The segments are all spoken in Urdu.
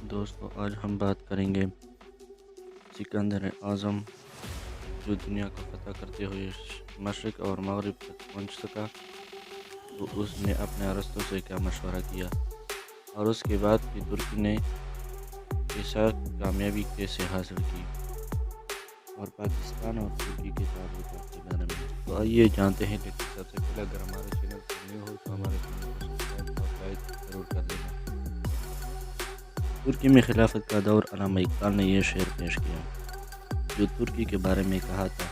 دوستو آج ہم بات کریں گے سکندر اعظم جو دنیا کو فتح کرتے ہوئے مشرق اور مغرب تک پہنچ سکا، تو اس نے اپنے ارسطو سے کیا مشورہ کیا اور اس کے بعد کہ ترکی نے ایسا کامیابی کیسے حاصل کی، اور پاکستان اور ترکی کے تعلقات کے بارے میں۔ تو آئیے جانتے ہیں، لیکن سب سے پہلے اگر ہمارے چینل پر نیو ہو تو ہمارے چینل کو سبسکرائب اور لائک ضرور کر دینا۔ ترکی میں خلافت کا دور۔ علامہ اقبال نے یہ شعر پیش کیا جو ترکی کے بارے میں کہا تھا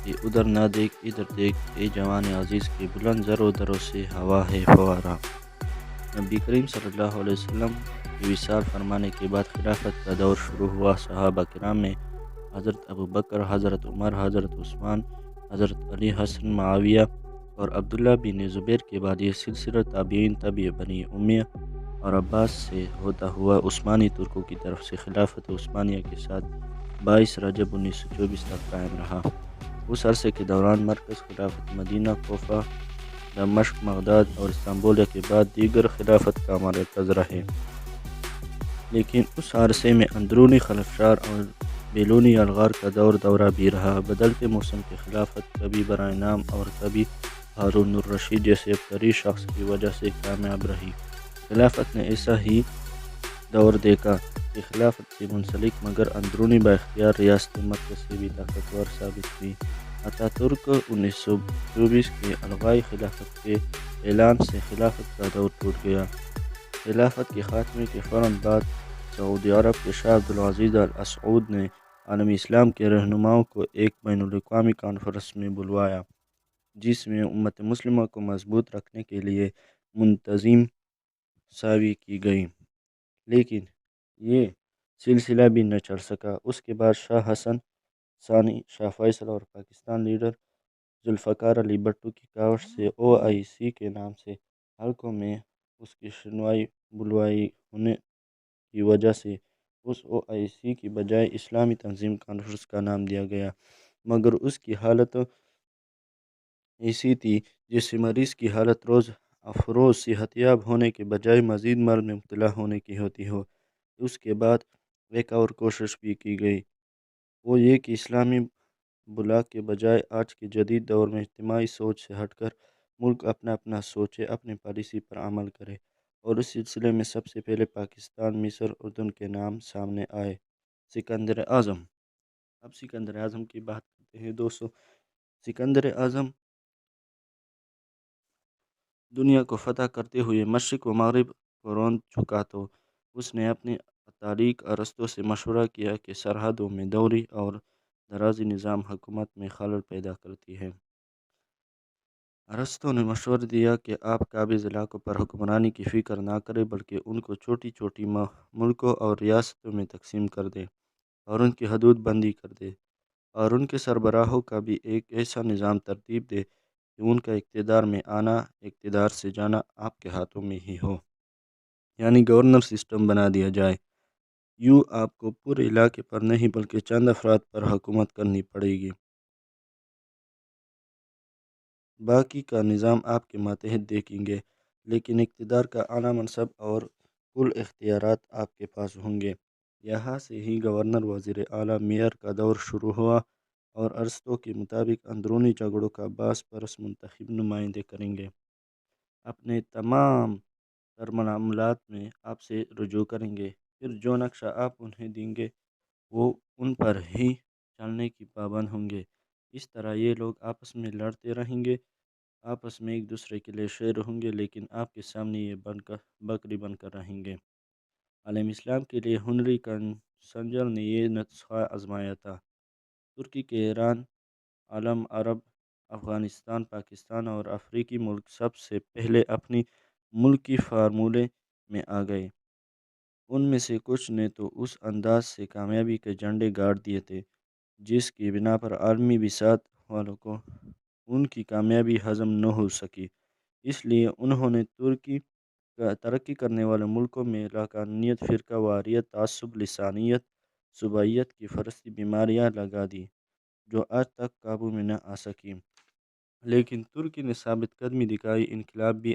کہ ادھر نہ دیکھ ادھر دیکھ، اے جوان عزیز کے بلند زر و دروں سے ہوا ہے فوارہ۔ نبی کریم صلی اللہ علیہ وسلم کے وصال فرمانے کے بعد خلافت کا دور شروع ہوا۔ صحابہ کرام میں حضرت ابوبکر، حضرت عمر، حضرت عثمان، حضرت علی، حسن، معاویہ اور عبداللہ بن زبیر کے بعد یہ سلسلہ تابعین، تابع بنی امیہ اور عباس سے ہوتا ہوا عثمانی ترکوں کی طرف سے خلافت عثمانیہ کے ساتھ 22 رجب 1924 تک قائم رہا۔ اس عرصے کے دوران مرکز خلافت مدینہ، کوفہ، دمشق، بغداد اور استنبول کے بعد دیگر خلافت کا مرکز رہے، لیکن اس عرصے میں اندرونی خلفشار اور بیرونی الغار کا دورہ بھی رہا۔ بدلتے موسم کی خلافت کبھی برائے نام اور کبھی ہارون الرشید جیسے عبقری شخص کی وجہ سے کامیاب رہی۔ خلافت نے ایسا ہی دور دیکھا کہ خلافت سے منسلک مگر اندرونی با اختیار ریاست مرکز سے بھی طاقتور ثابت ہوئی۔ اتاتürk ترک 1924 کے الغائے خلافت کے اعلان سے خلافت کا دور ٹوٹ گیا۔ خلافت کے خاتمے کے فوراً بعد سعودی عرب کے شاہ عبدالعزیز آل سعود نے عالم اسلام کے رہنماؤں کو ایک بین الاقوامی کانفرنس میں بلوایا، جس میں امت مسلمہ کو مضبوط رکھنے کے لیے منتظم سازی کی گئی، لیکن یہ سلسلہ بھی نہ چل سکا۔ اس کے بعد شاہ حسن ثانی، شاہ فیصل اور پاکستان لیڈر ذوالفقار علی بھٹو کی کاوش سے OIC کے نام سے حلقوں میں اس کی سنوائی بلوائی ہونے کی وجہ سے اس OIC کی بجائے اسلامی تنظیم کانفرنس کا نام دیا گیا، مگر اس کی حالت ایسی تھی جیسے مریض کی حالت روز افروز صحتیاب ہونے کے بجائے مزید مرض میں مبتلا ہونے کی ہوتی ہو۔ اس کے بعد ایک اور کوشش بھی کی گئی، وہ یہ کہ اسلامی بلاک کے بجائے آج کے جدید دور میں اجتماعی سوچ سے ہٹ کر ملک اپنا اپنا سوچے، اپنی پالیسی پر عمل کرے، اور اس سلسلے میں سب سے پہلے پاکستان، مصر، اردن کے نام سامنے آئے۔ سکندر اعظم۔ اب سکندر اعظم کی بات کرتے ہیں دوستو۔ سکندر اعظم دنیا کو فتح کرتے ہوئے مشرق و مغرب کو روند چکا، تو اس نے اپنی تاریخ ارسطو سے مشورہ کیا کہ سرحدوں میں دوری اور درازی نظام حکومت میں خلل پیدا کرتی ہے۔ ارسطو نے مشورہ دیا کہ آپ قابض علاقوں پر حکمرانی کی فکر نہ کریں، بلکہ ان کو چھوٹی چھوٹی ملکوں اور ریاستوں میں تقسیم کر دیں اور ان کی حدود بندی کر دیں، اور ان کے سربراہوں کا بھی ایک ایسا نظام ترتیب دے کہ ان کا اقتدار میں آنا، اقتدار سے جانا آپ کے ہاتھوں میں ہی ہو، یعنی گورنر سسٹم بنا دیا جائے۔ یوں آپ کو پورے علاقے پر نہیں بلکہ چند افراد پر حکومت کرنی پڑے گی، باقی کا نظام آپ کے ماتحت دیکھیں گے، لیکن اقتدار کا اعلیٰ منصب اور کل اختیارات آپ کے پاس ہوں گے۔ یہاں سے ہی گورنر، وزیر اعلیٰ، میئر کا دور شروع ہوا، اور ارسطو کے مطابق اندرونی جھگڑوں کا باعث پرست منتخب نمائندے کریں گے، اپنے تمام تر معاملات میں آپ سے رجوع کریں گے، پھر جو نقشہ آپ انہیں دیں گے وہ ان پر ہی چلنے کی پابند ہوں گے۔ اس طرح یہ لوگ آپس میں لڑتے رہیں گے، آپس میں ایک دوسرے کے لیے شیر ہوں گے، لیکن آپ کے سامنے یہ بکری بن کر رہیں گے۔ عالم اسلام کے لیے ہنری کنسنجر نے یہ نسخہ آزمایا تھا۔ ترکی کے ایران، عالم عرب، افغانستان، پاکستان اور افریقی ملک سب سے پہلے اپنی ملکی فارمولے میں آ گئے۔ ان میں سے کچھ نے تو اس انداز سے کامیابی کے جھنڈے گاڑ دیے تھے جس کی بنا پر عالمی بساط والوں کو ان کی کامیابی ہضم نہ ہو سکی، اس لیے انہوں نے ترقی کرنے والے ملکوں میں لاقانونیت، فرقہ واریت، تعصب، لسانیت، صوبائیت کی فرستی بیماریاں لگا دیں جو آج تک قابو میں نہ آ سکیں، لیکن ترکی نے ثابت قدمی دکھائی۔ انقلاب بھی